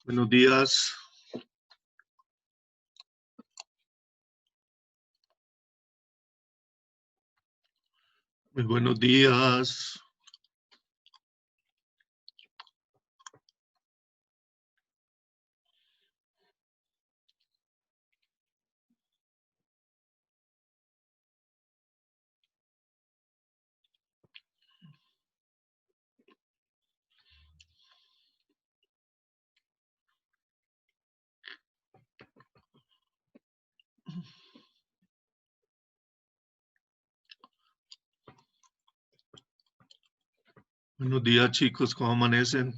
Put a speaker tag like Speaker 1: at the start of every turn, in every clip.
Speaker 1: Buenos días. Muy buenos días. Buenos días, chicos. ¿Cómo amanecen?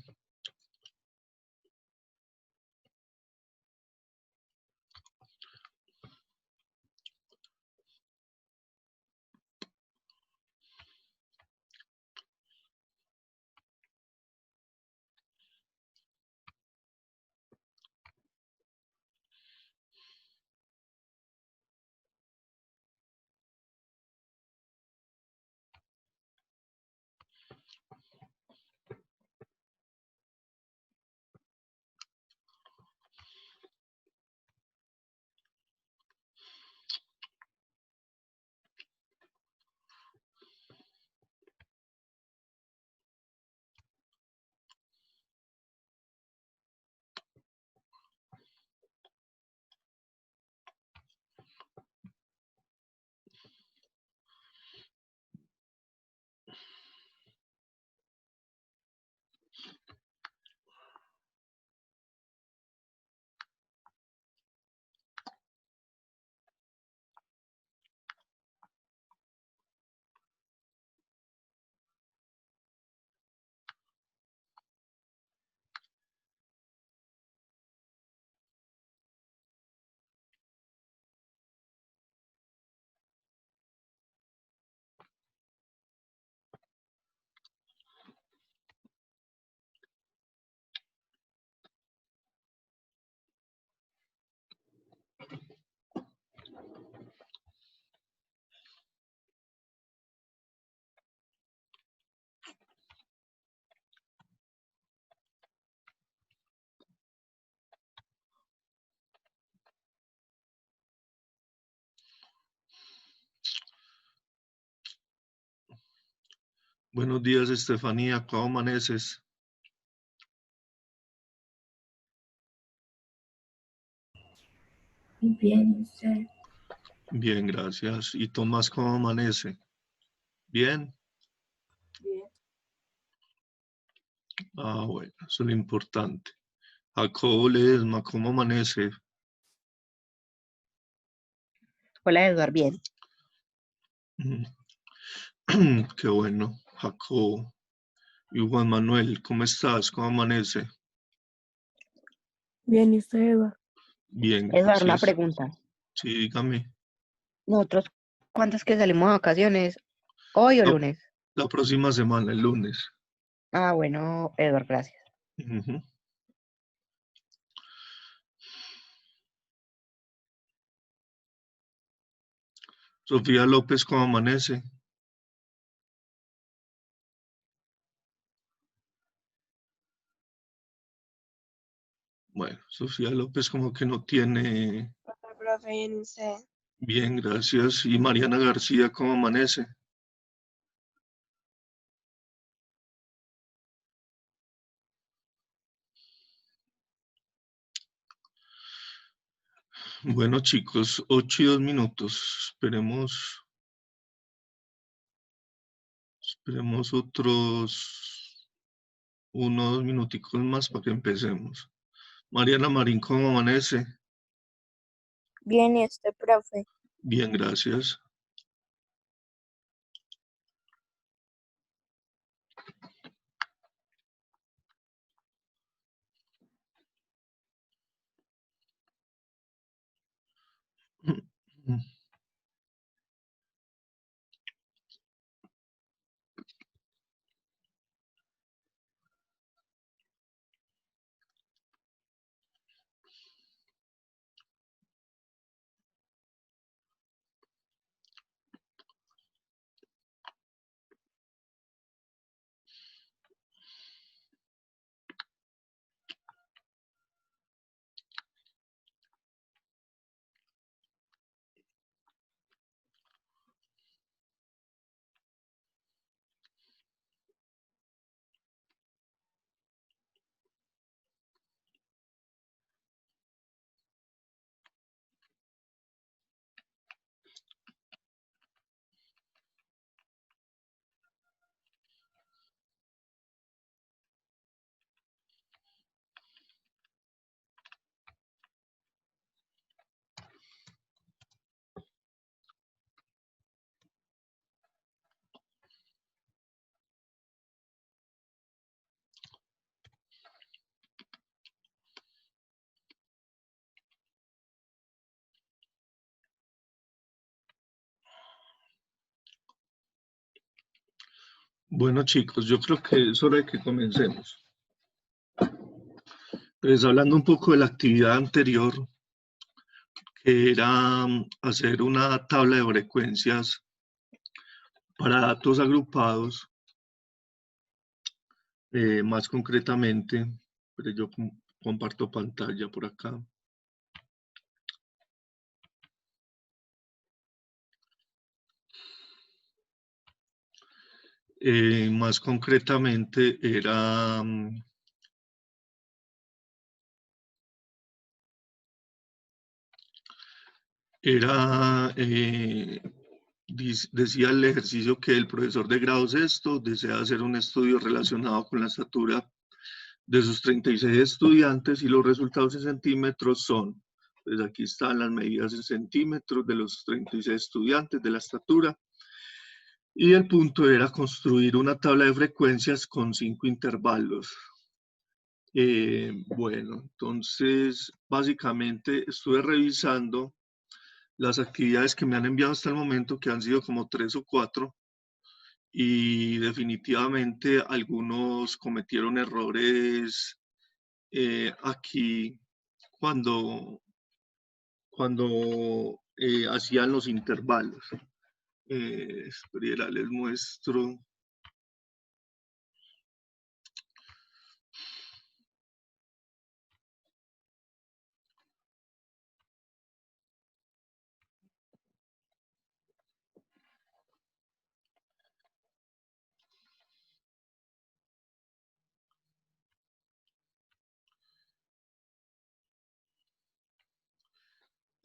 Speaker 1: Buenos días, Estefanía. ¿Cómo amaneces?
Speaker 2: Bien, usted.
Speaker 1: Bien, gracias. ¿Y Tomás cómo amanece? Bien.
Speaker 2: Bien.
Speaker 1: Ah, bueno, eso es lo importante. Jacobo Ledesma, ¿cómo amanece?
Speaker 3: Hola, Eduard, bien.
Speaker 1: Qué bueno, Jacobo. Y Juan Manuel, ¿cómo estás? ¿Cómo amanece?
Speaker 2: Bien, ¿y usted, Eva?
Speaker 1: Bien,
Speaker 3: Eduard, una
Speaker 1: gracias.
Speaker 3: pregunta.
Speaker 1: Sí, dígame.
Speaker 3: Nosotros, ¿cuántas que salimos de vacaciones? ¿Hoy o
Speaker 1: La,
Speaker 3: lunes?
Speaker 1: la próxima semana, el lunes.
Speaker 3: Ah, bueno, Eduard, gracias.
Speaker 1: Ujú. Sofía López, ¿cómo amanece? Bueno, Sofía López como que no tiene.
Speaker 4: Hola, profe, bien usted.
Speaker 1: Bien, gracias. Y Mariana García, ¿cómo amanece? Bueno, chicos, 8:02. Esperemos otros 1 o 2 minuticos más para que empecemos. Mariana Marín, ¿cómo amanece?
Speaker 4: Bien, ¿y usted, profe?
Speaker 1: Bien, gracias. Bueno, chicos, yo creo que es hora de que comencemos. Pues hablando un poco de la actividad anterior, que era hacer una tabla de frecuencias para datos agrupados, más concretamente, pero yo comparto pantalla por acá. Más concretamente era decía el ejercicio que el profesor de grado sexto desea hacer un estudio relacionado con la estatura de sus 36 estudiantes y los resultados en centímetros son, pues aquí están las medidas en centímetros de los 36 estudiantes de la estatura. Y el punto era construir una tabla de frecuencias con 5 intervalos. Bueno, entonces básicamente estuve revisando las actividades que me han enviado hasta el momento, que han sido como 3 o 4, y definitivamente algunos cometieron errores aquí cuando hacían los intervalos. Espera, les muestro.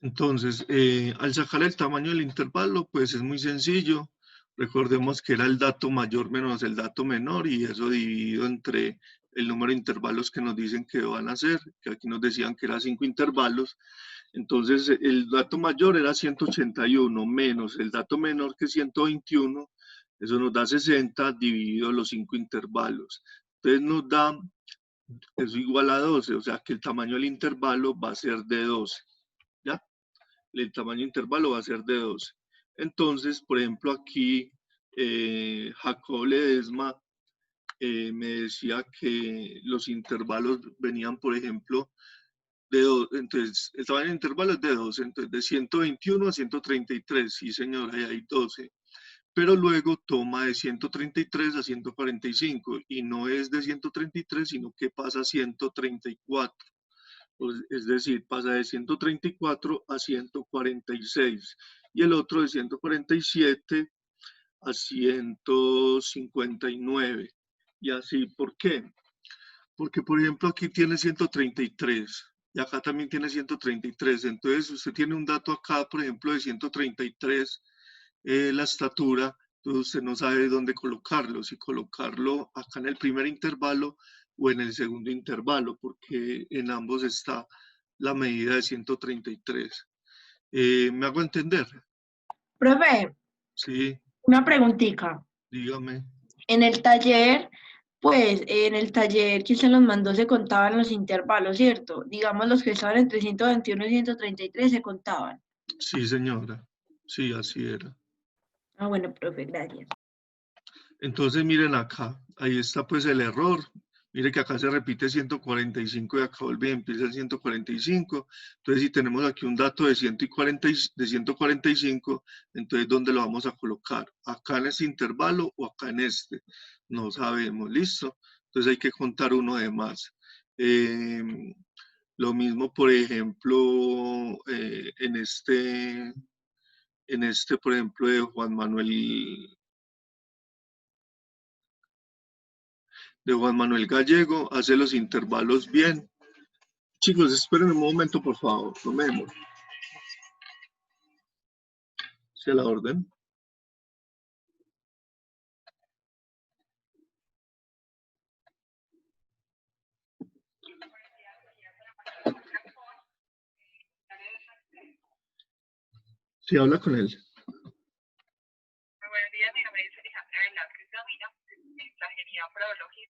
Speaker 1: Entonces, al sacar el tamaño del intervalo, pues es muy sencillo. Recordemos que era el dato mayor menos el dato menor y eso dividido entre el número de intervalos que nos dicen que van a ser, que aquí nos decían que era 5 intervalos. Entonces, el dato mayor era 181 menos el dato menor que 121, eso nos da 60 dividido los 5 intervalos. Entonces nos da eso igual a 12, o sea que el tamaño del intervalo va a ser de 12. ¿Ya? El tamaño intervalo va a ser de 12. Entonces, por ejemplo, aquí Jacob Ledesma me decía que los intervalos venían, por ejemplo, de 2. Entonces, el tamaño del intervalo es de 12. Entonces, de 121 a 133. Sí, señora, ahí hay 12. Pero luego toma de 133 a 145 y no es de 133, sino que pasa a 134. Es decir, pasa de 134 a 146 y el otro de 147 a 159. Y así, ¿por qué? Porque, por ejemplo, aquí tiene 133 y acá también tiene 133. Entonces, usted tiene un dato acá, por ejemplo, de 133, la estatura, entonces usted no sabe dónde colocarlo, si colocarlo acá en el primer intervalo o en el segundo intervalo, porque en ambos está la medida de 133. ¿Me hago entender?
Speaker 2: Profe,
Speaker 1: Sí,
Speaker 2: una preguntita.
Speaker 1: dígame.
Speaker 2: En el taller, pues, en el taller que se los mandó se contaban los intervalos, ¿cierto? Digamos, los que estaban entre 121 y 133 se contaban.
Speaker 1: Sí, señora. Sí, así era.
Speaker 2: Ah, bueno, profe, gracias.
Speaker 1: Entonces, miren acá, ahí está pues el error. Mire que acá se repite 145 y acá vuelve y empieza el 145. Entonces, si tenemos aquí un dato de 145, entonces, ¿dónde lo vamos a colocar? ¿Acá en este intervalo o acá en este? No sabemos, ¿listo? Entonces, hay que contar uno de más. Lo mismo, por ejemplo, por ejemplo, de Juan Manuel Gallego, hace los intervalos bien. Chicos, esperen un momento, por favor, no me demoro. ¿Se la orden? Sí, habla con él.
Speaker 5: Buenos días, mi nombre es Alejandra Velázquez Davina, la ingeniería Prología.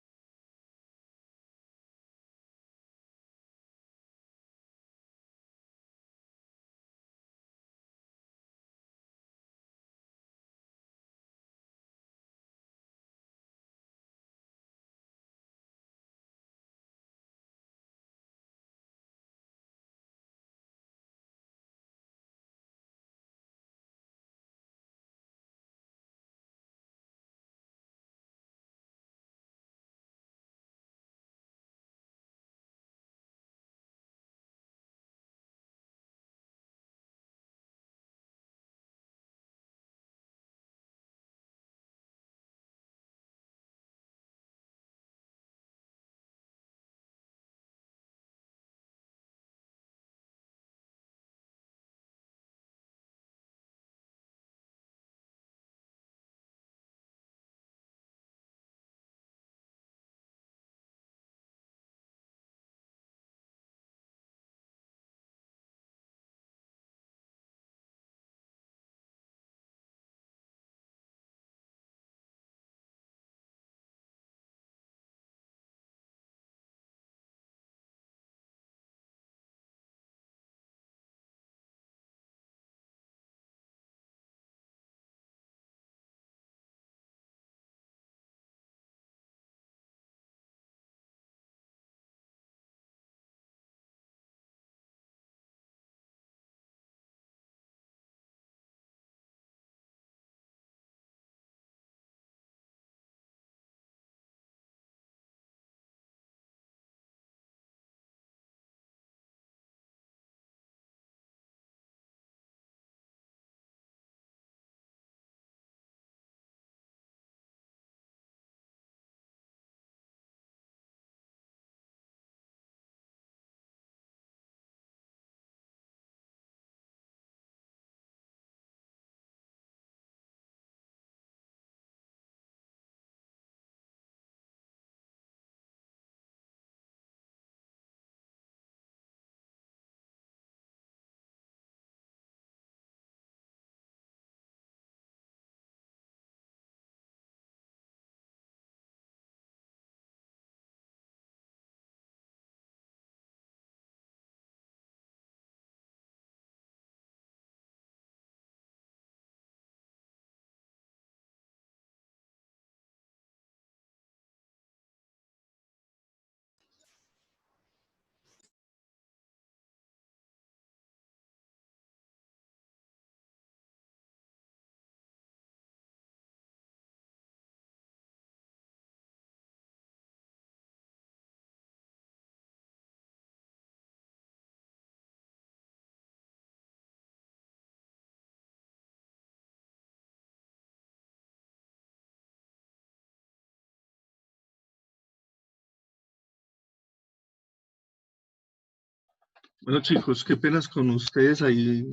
Speaker 1: Bueno, chicos, qué penas con ustedes ahí.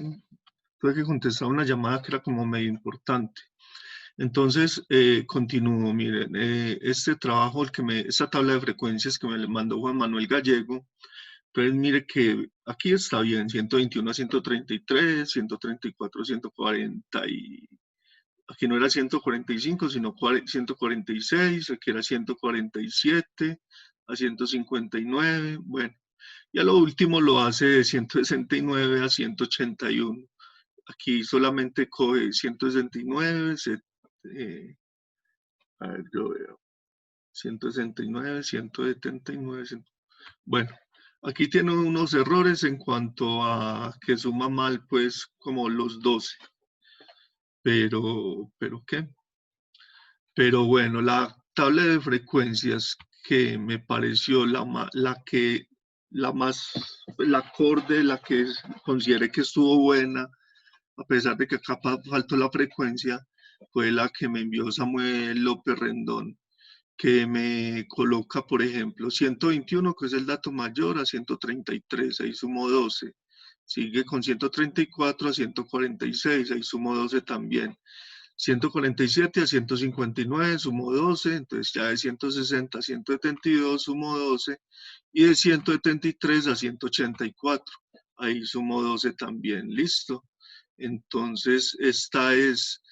Speaker 1: Tuve que contestar una llamada que era como medio importante. Entonces, continúo. Miren, este trabajo, esta tabla de frecuencias que me mandó Juan Manuel Gallego, entonces mire que aquí está bien, 121 a 133, 134 a 140 y aquí no era 145, sino 146, aquí era 147 a 159, bueno, y a lo último lo hace de 169 a 181. Aquí solamente coge 169, a ver, yo veo, 169, 179, bueno, aquí tiene unos errores en cuanto a que suma mal, pues, como los 12. Pero ¿qué? Pero bueno, la tabla de frecuencias que me pareció la acorde, la que consideré que estuvo buena, a pesar de que acá faltó la frecuencia, fue la que me envió Samuel López Rendón, que me coloca, por ejemplo, 121, que es el dato mayor, a 133, ahí sumo 12. Sigue con 134 a 146, ahí sumo 12 también. 147 a 159 sumo 12, entonces ya de 160 a 172 sumo 12, y de 173 a 184, ahí sumo 12 también, listo. Entonces esta es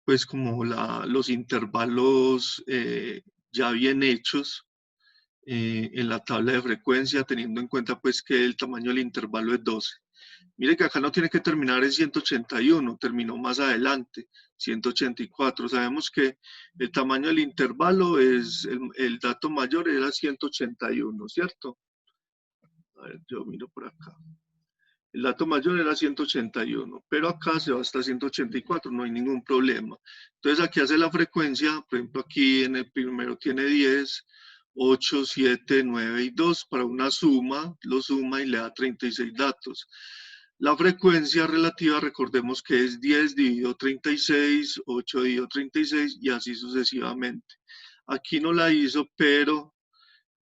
Speaker 1: pues como los intervalos ya bien hechos en la tabla de frecuencia, teniendo en cuenta pues que el tamaño del intervalo es 12. Mire que acá no tiene que terminar en 181, terminó más adelante, 184. Sabemos que el tamaño del intervalo es, el dato mayor era 181, ¿cierto? A ver, yo miro por acá. El dato mayor era 181, pero acá se va hasta 184, no hay ningún problema. Entonces aquí hace la frecuencia, por ejemplo aquí en el primero tiene 10, 8, 7, 9 y 2 para una suma, lo suma y le da 36 datos. La frecuencia relativa, recordemos que es 10 dividido 36, 8 dividido 36 y así sucesivamente. Aquí no la hizo, pero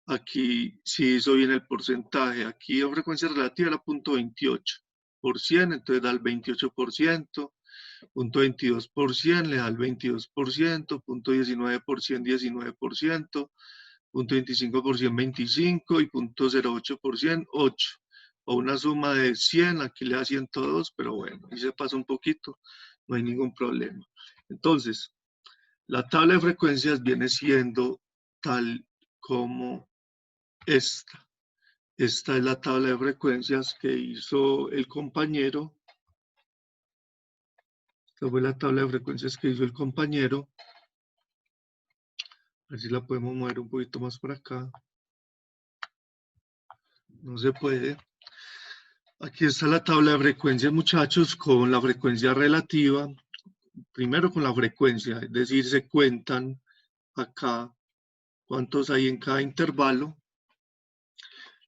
Speaker 1: aquí sí hizo bien el porcentaje. Aquí la frecuencia relativa era 0.28 por 100, entonces da el 28%. 0.22 por 100 le da el 22%, 0.19 por 100, 19%, 0.25 por 100, 25 y 0.08 por 100, 8. O una suma de 100, aquí le da 102, pero bueno, ahí se pasa un poquito, no hay ningún problema. Entonces, la tabla de frecuencias viene siendo tal como esta. Esta es la tabla de frecuencias que hizo el compañero. Esta fue la tabla de frecuencias que hizo el compañero. A ver si la podemos mover un poquito más por acá. No se puede. Aquí está la tabla de frecuencias, muchachos, con la frecuencia relativa. Primero con la frecuencia, es decir, se cuentan acá cuántos hay en cada intervalo.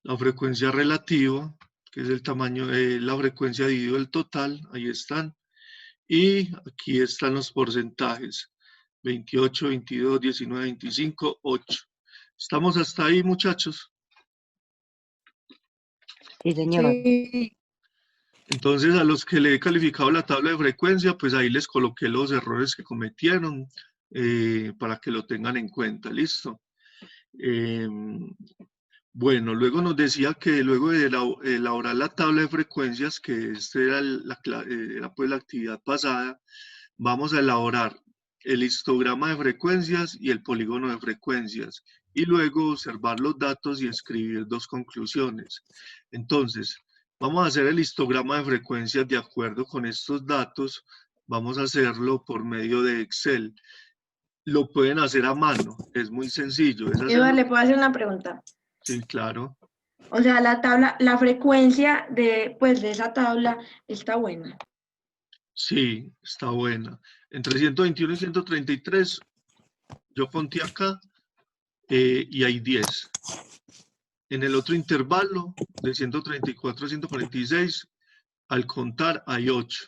Speaker 1: La frecuencia relativa, que es el tamaño de la frecuencia dividido el total, ahí están. Y aquí están los porcentajes, 28, 22, 19, 25, 8. ¿Estamos hasta ahí, muchachos?
Speaker 3: Sí, señor.
Speaker 4: Sí.
Speaker 1: Entonces, a los que le he calificado la tabla de frecuencia, pues ahí les coloqué los errores que cometieron para que lo tengan en cuenta, ¿listo? Bueno, luego nos decía que luego de elaborar la tabla de frecuencias, que esta era era pues la actividad pasada, vamos a elaborar el histograma de frecuencias y el polígono de frecuencias, y luego observar los datos y escribir dos conclusiones. Entonces, vamos a hacer el histograma de frecuencias de acuerdo con estos datos. Vamos a hacerlo por medio de Excel. Lo pueden hacer a mano, es muy sencillo. Es hacerlo...
Speaker 2: Eduardo, ¿le puedo hacer una pregunta?
Speaker 1: Sí, claro.
Speaker 2: O sea, la tabla, la frecuencia de esa tabla está buena.
Speaker 1: Sí, está buena. Entre 121 y 133, yo conté acá y hay 10. En el otro intervalo, de 134 a 146, al contar hay 8.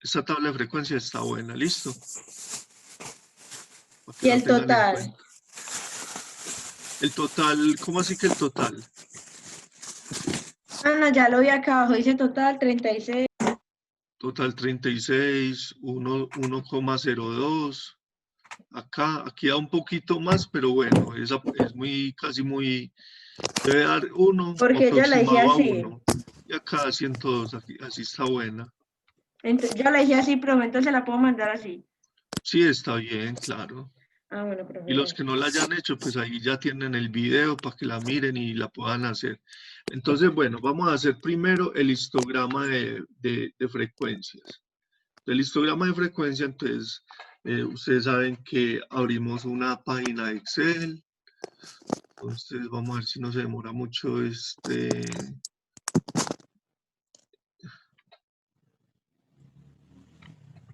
Speaker 1: Esta tabla de frecuencia está buena, ¿listo?
Speaker 2: ¿Y el total?
Speaker 1: El total, ¿cómo así que el total?
Speaker 2: No, ya lo vi acá abajo, dice total 36.
Speaker 1: Total 36, 1,02. Aquí da un poquito más, pero bueno, es muy, casi muy, debe dar 1,
Speaker 2: Porque yo la dije
Speaker 1: aproximado a
Speaker 2: así.
Speaker 1: 1. Y acá 102, así está buena.
Speaker 2: Yo la dije así, pero entonces la puedo mandar así.
Speaker 1: Sí, está bien, claro.
Speaker 2: Ah, bueno, profe.
Speaker 1: Y los que no la hayan hecho, pues ahí ya tienen el video para que la miren y la puedan hacer. Entonces, bueno, vamos a hacer primero el histograma de frecuencias. El histograma de frecuencia, entonces, ustedes saben que abrimos una página de Excel. Entonces, vamos a ver si no se demora mucho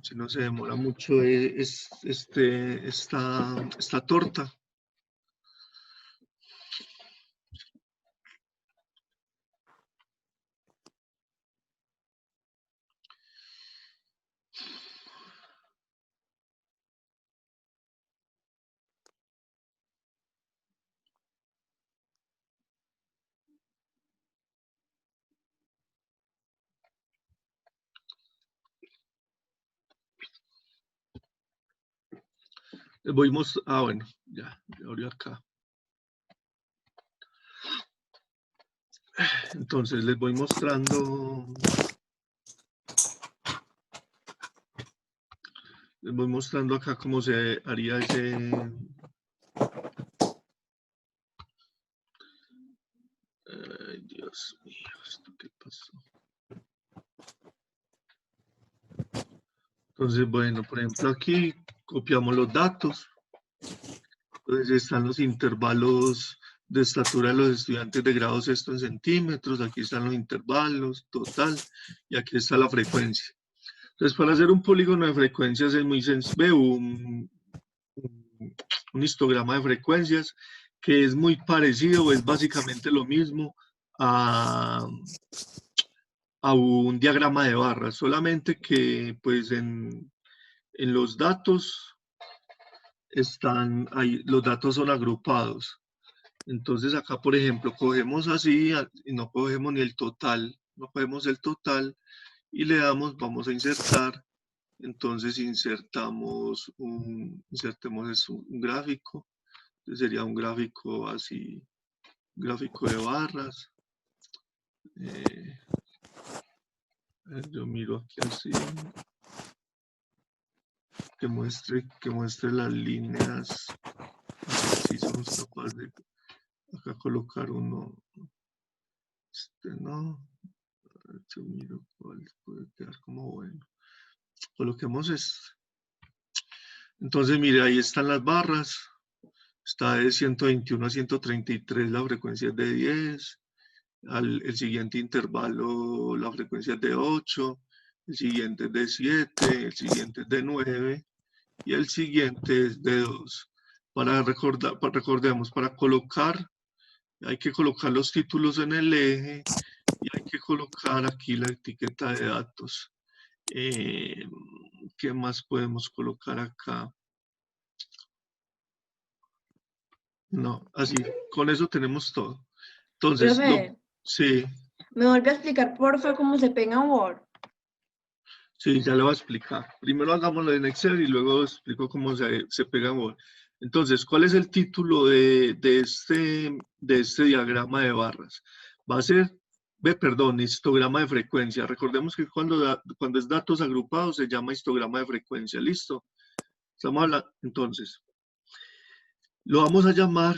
Speaker 1: si no se demora mucho esta torta. Bueno, ya abrió acá. Entonces les voy mostrando acá cómo se haría ese. Ay, Dios mío, ¿esto qué pasó? Entonces, bueno, por ejemplo, aquí copiamos los datos. Entonces están los intervalos de estatura de los estudiantes de grado sexto en centímetros. Aquí están los intervalos total y aquí está la frecuencia. Entonces, para hacer un polígono de frecuencias es muy sencillo. Veo un histograma de frecuencias que es muy parecido, es básicamente lo mismo a un diagrama de barras, solamente que pues en los datos están ahí, los datos son agrupados. Entonces acá, por ejemplo, cogemos así y no cogemos ni el total, no cogemos el total y le damos, vamos a insertar. Entonces insertemos un gráfico. Entonces sería un gráfico así, gráfico de barras. Yo miro aquí así. Que muestre las líneas. Si somos capaces de acá colocar uno. No. Yo miro cuál puede quedar como bueno. Coloquemos este. Entonces, mire, ahí están las barras. Está de 121 a 133, la frecuencia es de 10. El siguiente intervalo, la frecuencia es de 8. El siguiente es de 7. El siguiente es de 9. Y el siguiente es de 2. Recordemos, para colocar, hay que colocar los títulos en el eje y hay que colocar aquí la etiqueta de datos. ¿Qué más podemos colocar acá? No, así, con eso tenemos todo. Entonces,
Speaker 2: Profe,
Speaker 1: sí,
Speaker 2: ¿me vuelve a explicar, porfa, cómo se pega un Word?
Speaker 1: sí, ya le voy a explicar. Primero hagámoslo en Excel y luego explico cómo se pega en Word. Entonces, ¿cuál es el título de este diagrama de barras? Va a ser, histograma de frecuencia. Recordemos que cuando es datos agrupados se llama histograma de frecuencia. ¿Listo? Estamos hablando, entonces, lo vamos a llamar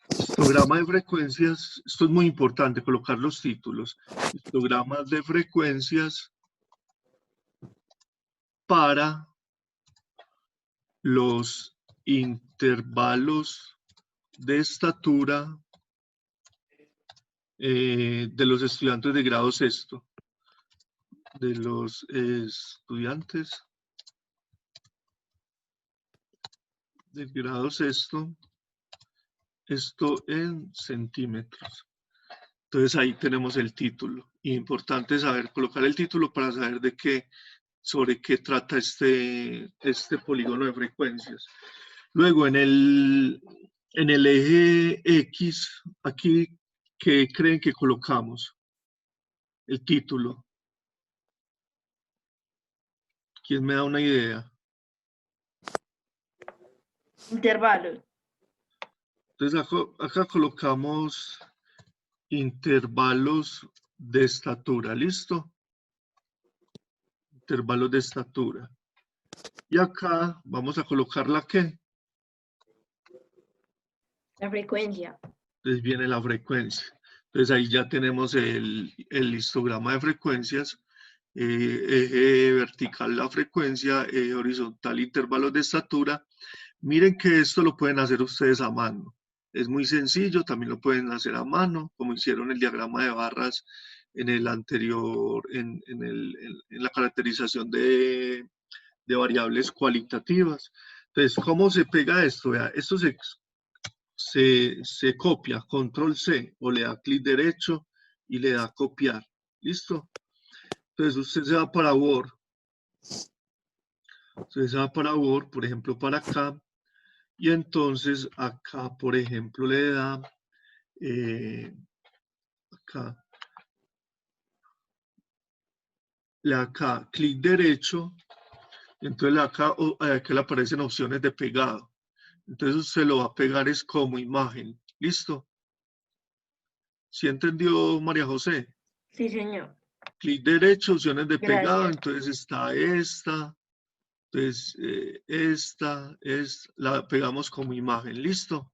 Speaker 1: histograma de frecuencias. Esto es muy importante, colocar los títulos. Histogramas de frecuencias para los intervalos de estatura de los estudiantes de grado sexto. De los estudiantes de grado sexto, esto en centímetros. Entonces ahí tenemos el título. Importante saber colocar el título para saber sobre qué trata este polígono de frecuencias. Luego en el eje X, aquí, ¿qué creen que colocamos? el título. ¿Quién me da una idea?
Speaker 2: Intervalos.
Speaker 1: Entonces acá colocamos intervalos de estatura, ¿listo? Intervalos de estatura. Y acá vamos a colocar la ¿qué?
Speaker 2: La frecuencia.
Speaker 1: Entonces viene la frecuencia. Entonces ahí ya tenemos el histograma de frecuencias. Eje vertical la frecuencia, eje horizontal intervalos de estatura. Miren que esto lo pueden hacer ustedes a mano. Es muy sencillo, también lo pueden hacer a mano, como hicieron el diagrama de barras en el anterior, en la caracterización de variables cualitativas. Entonces, ¿cómo se pega esto? Vea, esto se copia, control C, o le da clic derecho y le da copiar. ¿Listo? Entonces, usted se va para Word. Usted se va para Word, por ejemplo, para acá. Y entonces acá, por ejemplo, le da acá, le da acá clic derecho, entonces acá, acá le aparecen opciones de pegado. Entonces usted lo va a pegar es como imagen. ¿Listo? ¿Sí entendió, María José?
Speaker 2: Sí, señor.
Speaker 1: Clic derecho, opciones de pegado,
Speaker 2: Gracias.
Speaker 1: entonces está esta, entonces la pegamos como imagen. ¿Listo?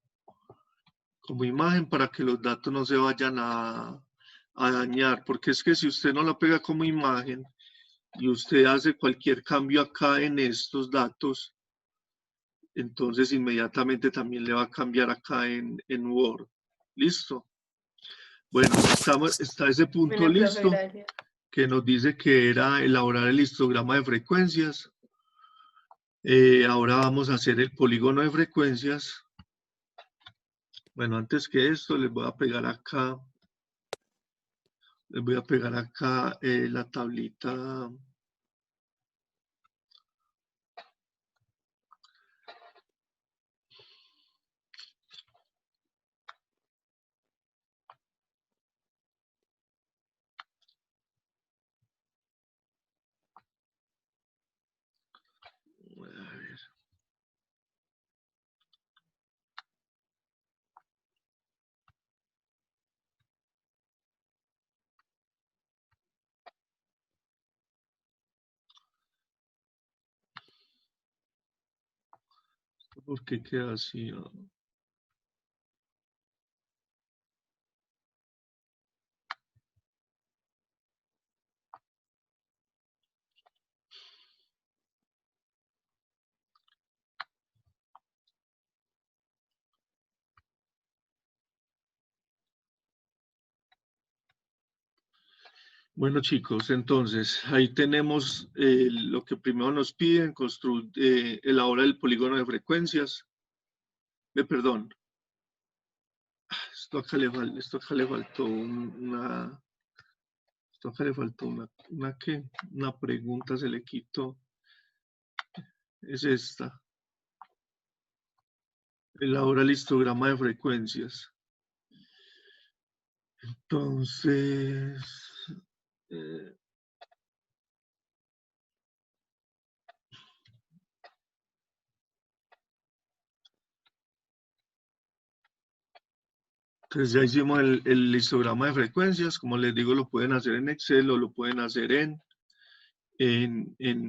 Speaker 1: Como imagen para que los datos no se vayan a dañar, porque es que si usted no la pega como imagen y usted hace cualquier cambio acá en estos datos, entonces inmediatamente también le va a cambiar acá en Word. ¿Listo? Bueno, está ese punto
Speaker 2: Bueno, profe,
Speaker 1: listo,
Speaker 2: gracias.
Speaker 1: que nos dice que era elaborar el histograma de frecuencias. Ahora vamos a hacer el polígono de frecuencias. Bueno, antes que esto, les voy a pegar acá la tablita. A ver. ¿Por qué queda así? Bueno, chicos, entonces ahí tenemos lo que primero nos piden, elabora el polígono de frecuencias. Perdón, esto acá le faltó una pregunta, se le quitó. Es esta. Elabora el histograma de frecuencias. Entonces, ya hicimos el histograma de frecuencias. Como les digo, lo pueden hacer en Excel o lo pueden hacer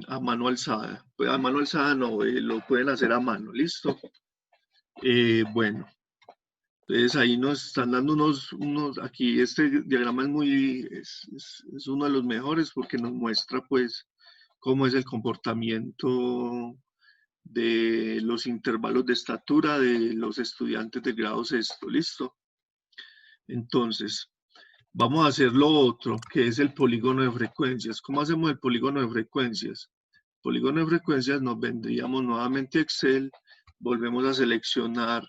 Speaker 1: a mano alzada. Pues a mano alzada no, lo pueden hacer a mano, ¿listo? Bueno, entonces ahí nos están dando aquí este diagrama es uno de los mejores porque nos muestra pues cómo es el comportamiento de los intervalos de estatura de los estudiantes del grado sexto, ¿listo? Entonces, vamos a hacer lo otro, que es el polígono de frecuencias. ¿Cómo hacemos el polígono de frecuencias? Polígono de frecuencias nos vendríamos nuevamente a Excel, volvemos a seleccionar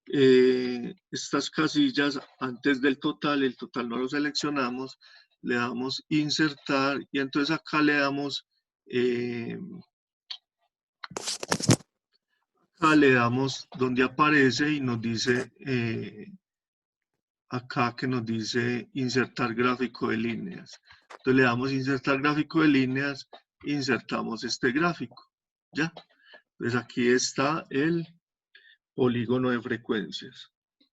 Speaker 1: estas casillas antes del total, el total no lo seleccionamos, le damos insertar y entonces acá le damos donde aparece y nos dice acá que nos dice insertar gráfico de líneas. Entonces le damos insertar gráfico de líneas, insertamos este gráfico, ¿ya? Entonces aquí está el polígono de frecuencias.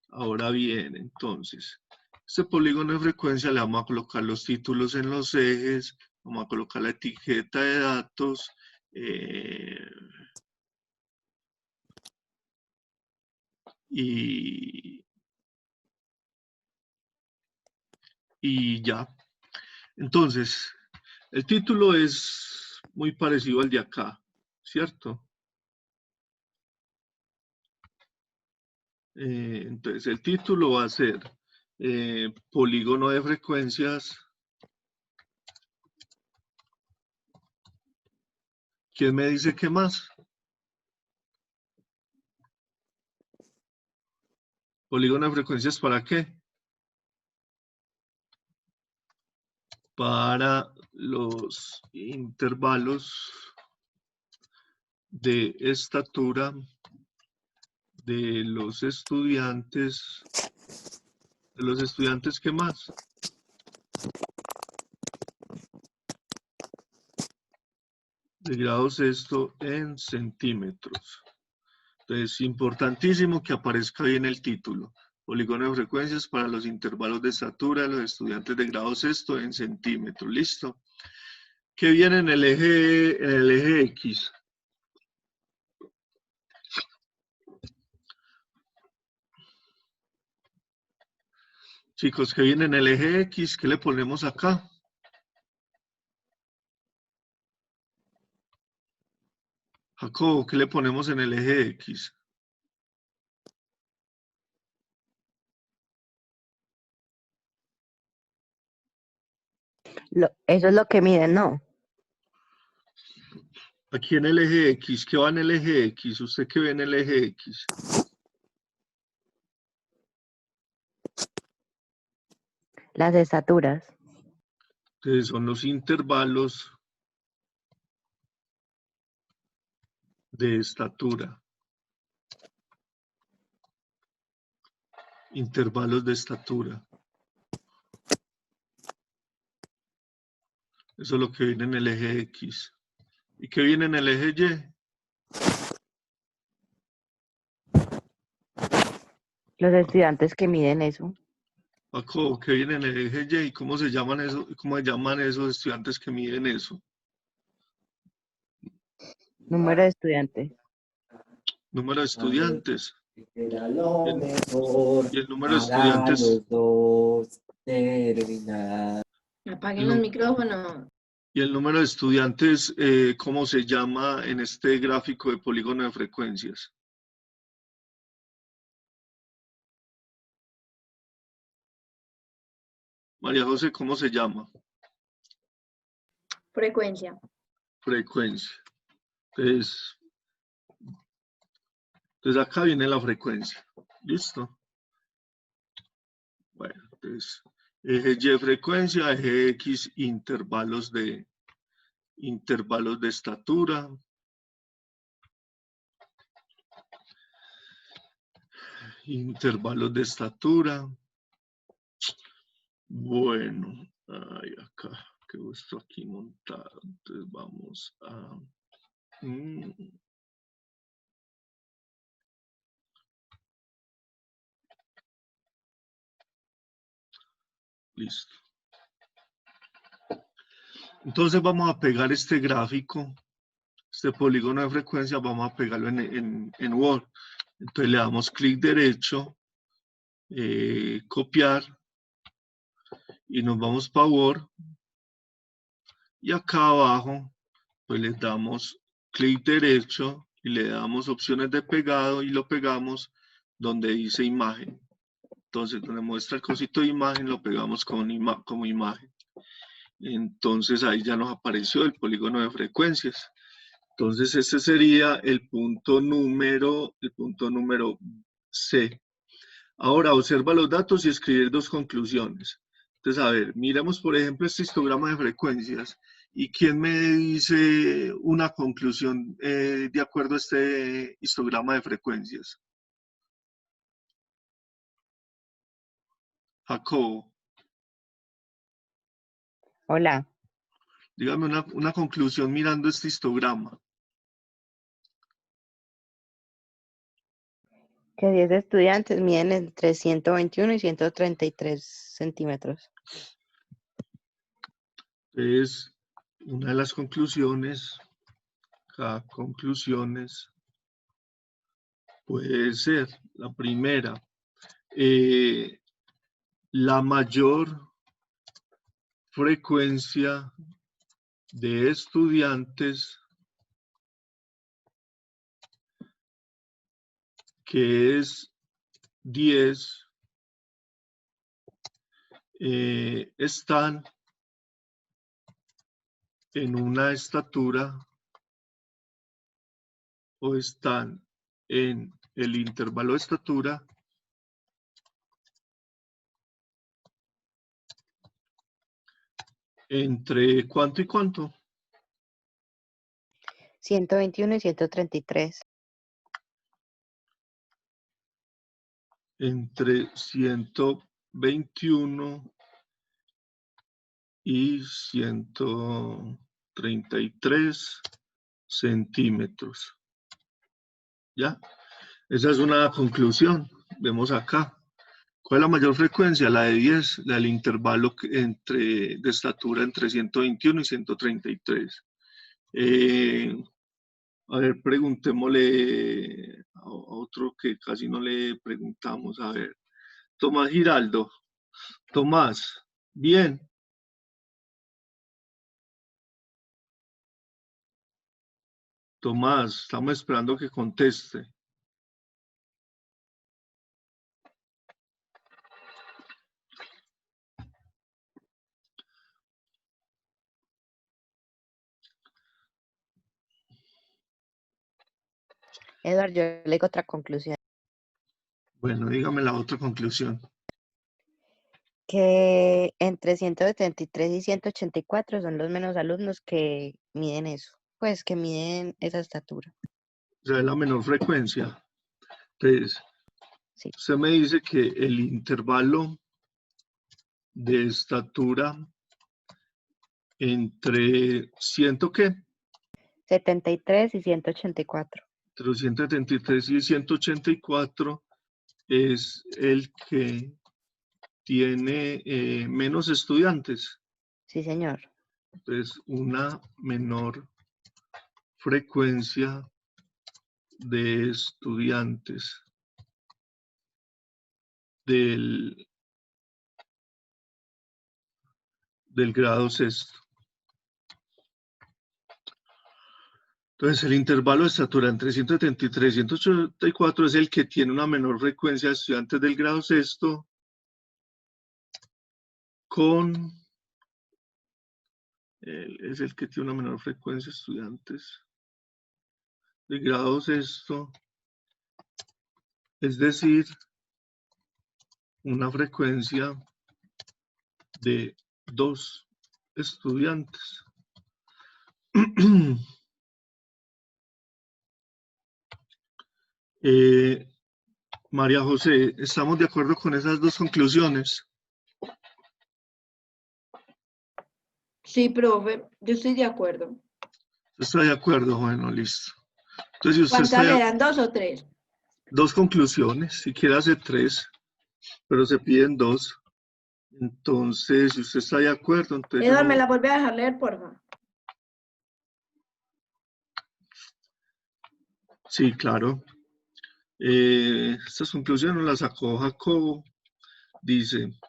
Speaker 1: Ahora bien, entonces, este polígono de frecuencia le vamos a colocar los títulos en los ejes, vamos a colocar la etiqueta de datos, y ya. Entonces, el título es muy parecido al de acá, ¿cierto? Entonces, el título va a ser polígono de frecuencias. ¿Quién me dice qué más? ¿Polígono de frecuencias para qué? Para los intervalos de estatura de los estudiantes. ¿De los estudiantes qué más? De grado sexto en centímetros. Entonces, importantísimo que aparezca bien el título. Polígono de frecuencias para los intervalos de estatura de los estudiantes de grado sexto en centímetros. ¿Listo? ¿Qué viene en el eje X? Chicos, ¿qué viene en el eje X? ¿Qué le ponemos acá? Jacobo, ¿qué le ponemos en el eje X?
Speaker 3: Eso es lo que miden, ¿no?
Speaker 1: Aquí en el eje X, ¿qué va en el eje X? ¿Usted qué ve en el eje X?
Speaker 3: Las estaturas.
Speaker 1: Entonces son los intervalos de estatura. Intervalos de estatura. Eso es lo que viene en el eje X. ¿Y qué viene en el eje Y?
Speaker 3: Los estudiantes que miden eso.
Speaker 1: Jacobo, ¿qué viene en el eje Y? ¿Cómo se llaman esos estudiantes que miden eso?
Speaker 3: Número de estudiantes.
Speaker 1: Número de estudiantes.
Speaker 6: Era lo
Speaker 1: Y
Speaker 6: mejor
Speaker 1: el número de
Speaker 6: para
Speaker 1: estudiantes.
Speaker 6: los dos terminar.
Speaker 2: Apaguen los micrófonos.
Speaker 1: Y el número de estudiantes, ¿cómo se llama en este gráfico de polígono de frecuencias? María José, ¿cómo se llama?
Speaker 2: Frecuencia.
Speaker 1: Frecuencia. Entonces acá viene la frecuencia. ¿Listo? Bueno, entonces, eje Y frecuencia, eje X intervalos de estatura. Intervalos de estatura. Bueno, ay, acá, que esto aquí montado. Entonces vamos a... Listo. Entonces vamos a pegar este gráfico, este polígono de frecuencia, vamos a pegarlo en Word. Entonces le damos clic derecho, copiar, y nos vamos para Word. Y acá abajo, pues le damos clic derecho y le damos opciones de pegado y lo pegamos donde dice imagen. Entonces, donde muestra el cosito de imagen, lo pegamos como imagen. Entonces, ahí ya nos apareció el polígono de frecuencias. Entonces, ese sería el punto número C. Ahora, observa los datos y escribir dos conclusiones. Entonces, a ver, miremos, por ejemplo, este histograma de frecuencias. ¿Y quién me dice una conclusión de acuerdo a este histograma de frecuencias? Jacobo,
Speaker 3: Hola.
Speaker 1: dígame una conclusión mirando este histograma.
Speaker 3: Que 10 estudiantes miden entre 121 y 133 centímetros.
Speaker 1: Entonces, una de las conclusiones, puede ser la primera. La mayor frecuencia de estudiantes que es 10 están en una estatura o están en el intervalo de estatura entre ¿cuánto y cuánto?
Speaker 3: 121 y 133.
Speaker 1: Entre 121 y 133 centímetros. ¿Ya? Esa es una conclusión. Vemos acá. ¿Cuál es la mayor frecuencia? La de 10, la del intervalo de estatura entre 121 y 133. A ver, preguntémosle a otro que casi no le preguntamos. A ver, Tomás Giraldo. Tomás, bien. Tomás, estamos esperando que conteste.
Speaker 3: Eduardo, yo le digo otra conclusión.
Speaker 1: Bueno, dígame la otra conclusión.
Speaker 3: Que entre 173 y 184 son los menos alumnos que miden eso. Pues que miden esa estatura.
Speaker 1: O sea, es la menor frecuencia. Entonces,
Speaker 3: Sí.
Speaker 1: usted me dice que el intervalo de estatura entre ¿qué?
Speaker 3: 73 y 184.
Speaker 1: Entre 173 y 184 es el que tiene menos estudiantes.
Speaker 3: Sí, señor.
Speaker 1: Entonces, una menor frecuencia de estudiantes del grado sexto. Entonces, el intervalo de estatura entre 173 y 184 es el que tiene una menor frecuencia de estudiantes del grado sexto es el que tiene una menor frecuencia de estudiantes del grado sexto, es decir, una frecuencia de 2 estudiantes. María José, ¿estamos de acuerdo con esas dos conclusiones?
Speaker 2: Sí, profe, yo estoy de acuerdo.
Speaker 1: ¿Está de acuerdo? Bueno, listo. Entonces, si usted
Speaker 2: ¿Cuántas
Speaker 1: está
Speaker 2: eran? ¿2 o 3?
Speaker 1: dos conclusiones, si quiere hacer 3, pero se piden 2. Entonces, si usted está de acuerdo, entonces
Speaker 2: Eduardo, ¿me la vuelve a dejar leer, por favor?
Speaker 1: Sí, claro. Estas conclusiones las sacó Jacobo. Dice,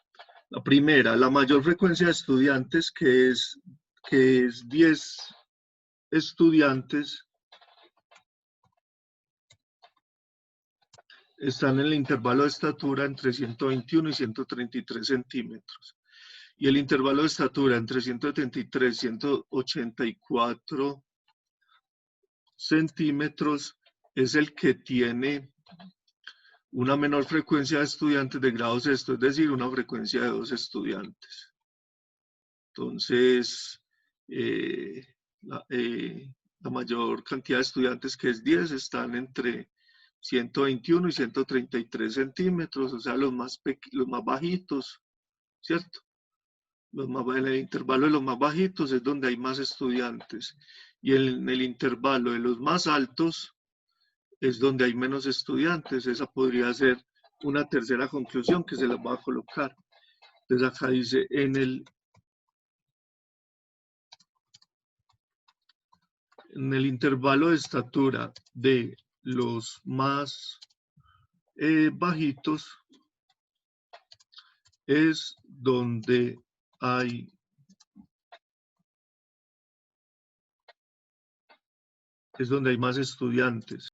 Speaker 1: la primera, la mayor frecuencia de estudiantes, que es 10 estudiantes, están en el intervalo de estatura entre 121 y 133 centímetros. Y el intervalo de estatura entre 173 y 184 centímetros es el que tiene una menor frecuencia de estudiantes de grado sexto, es decir, una frecuencia de 2 estudiantes. Entonces, la mayor cantidad de estudiantes, que es 10, están entre 121 y 133 centímetros, o sea, los más bajitos ¿cierto? En el intervalo de los más bajitos es donde hay más estudiantes y en el intervalo de los más altos es donde hay menos estudiantes. Esa podría ser una tercera conclusión que se les va a colocar. Entonces acá dice, en el intervalo de estatura de los más bajitos es donde hay más estudiantes.